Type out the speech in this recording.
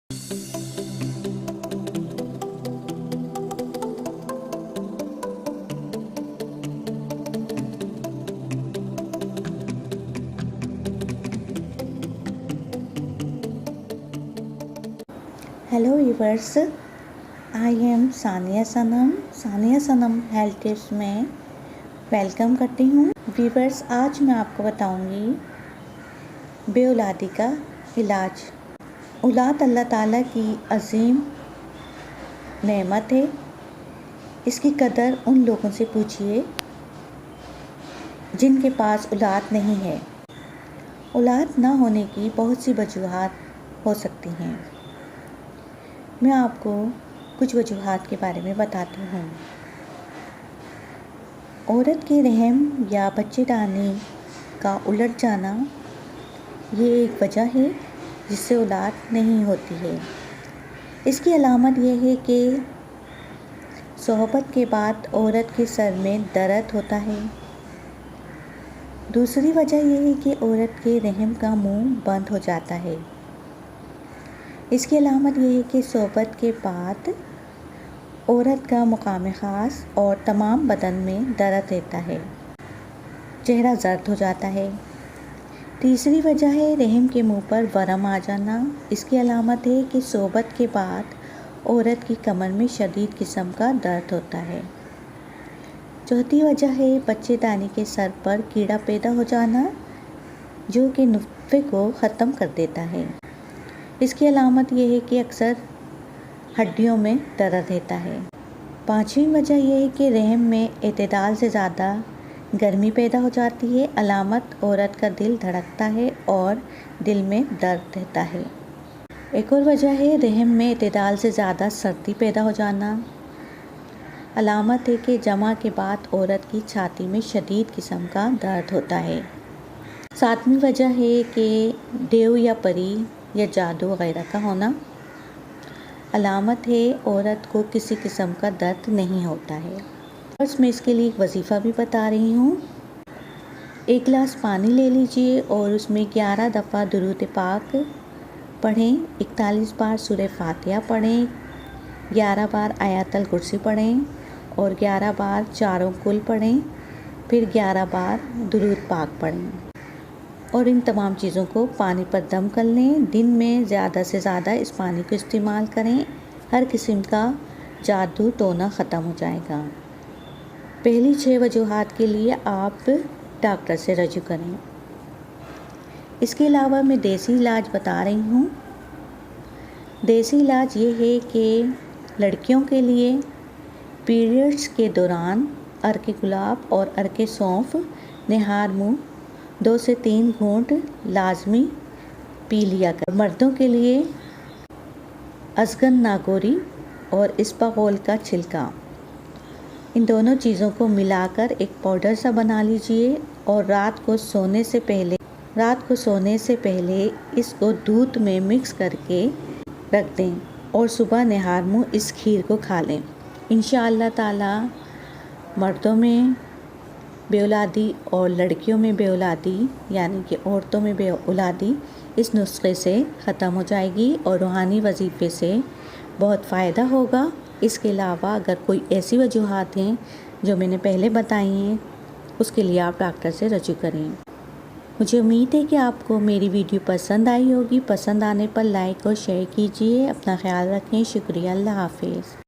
Hello viewers, I am Sania Sanam health tips में welcome करती हूँ। व्यूअर्स, आज मैं आपको बताऊँगी बेऔलादी का इलाज। औलाद अल्लाह ताला की अजीम नेमत है। इसकी कदर उन लोगों से पूछिए जिनके पास औलाद नहीं है। औलाद ना होने की बहुत सी वजूहात हो सकती हैं। मैं आपको कुछ वजूहात के बारे में बताती हूँ। औरत के रहम या बच्चेदानी का उलट जाना ये एक वजह है जिससे औलाद नहीं होती है। इसकी अलामत यह है कि सोहबत के बाद औरत के सर में दर्द होता है। दूसरी वजह यह है कि औरत के रहम का मुंह बंद हो जाता है। इसकी अलामत यह है कि सोहबत के बाद औरत का मुकाम ख़ास और तमाम बदन में दर्द रहता है, चेहरा जर्द हो जाता है। तीसरी वजह है रहम के मुंह पर वरम आ जाना। इसकी अलामत है कि सोहबत के बाद औरत की कमर में शदीद किस्म का दर्द होता है। चौथी वजह है बच्चेदानी के सर पर कीड़ा पैदा हो जाना, जो कि नुत्फ़े को ख़त्म कर देता है। इसकी अलामत यह है कि अक्सर हड्डियों में दर्द रहता है। पांचवी वजह यह है कि रहम में एतदाल से ज़्यादा गर्मी पैदा हो जाती है। अलामत औरत का दिल धड़कता है और दिल में दर्द रहता है। एक और वजह है रहम में एतदाल से ज़्यादा सर्दी पैदा हो जाना। अलामत है कि जमा के बाद औरत की छाती में शदीद किस्म का दर्द होता है। सातवीं वजह है कि देव या परी या जादू वगैरह का होना। अलामत है औरत को किसी किस्म का दर्द नहीं होता है। बस मैं इसके लिए एक वजीफ़ा भी बता रही हूँ। एक गिलास पानी ले लीजिए और उसमें 11 दफ़ा दुरूद पाक पढ़ें, 41 बार सूरह फातिहा पढ़ें, 11 बार आयतुल कुर्सी पढ़ें और 11 बार चारों कुल पढ़ें, फिर 11 बार दुरूद पाक पढ़ें और इन तमाम चीज़ों को पानी पर दम कर लें। दिन में ज़्यादा से ज़्यादा इस पानी को इस्तेमाल करें। हर किस्म का जादू टोना ख़त्म हो जाएगा। पहली 6 वजूहात के लिए आप डॉक्टर से रजू करें। इसके अलावा मैं देसी इलाज बता रही हूँ। देसी इलाज ये है कि लड़कियों के लिए पीरियड्स के दौरान अर्के गुलाब और अर्के सौंफ निहार मुँह 2 से 3 घूंट लाजमी पी लिया कर। मर्दों के लिए अजगन नागौरी और इस्पागोल का छिलका, इन दोनों चीज़ों को मिलाकर एक पाउडर सा बना लीजिए और रात को सोने से पहले इसको दूध में मिक्स करके रख दें और सुबह निहार मुँह इस खीर को खा लें। इंशाअल्लाह ताला मर्दों में बेऔलादी और लड़कियों में बेऔलादी यानी कि औरतों में बेऔलादी इस नुस्खे से ख़त्म हो जाएगी और रूहानी वजीफ़े से बहुत फ़ायदा होगा। इसके अलावा अगर कोई ऐसी वजूहात हैं जो मैंने पहले बताई हैं, उसके लिए आप डॉक्टर से रजू करें। मुझे उम्मीद है कि आपको मेरी वीडियो पसंद आई होगी। पसंद आने पर लाइक और शेयर कीजिए। अपना ख्याल रखें। शुक्रिया। अल्लाह हाफ़िज़।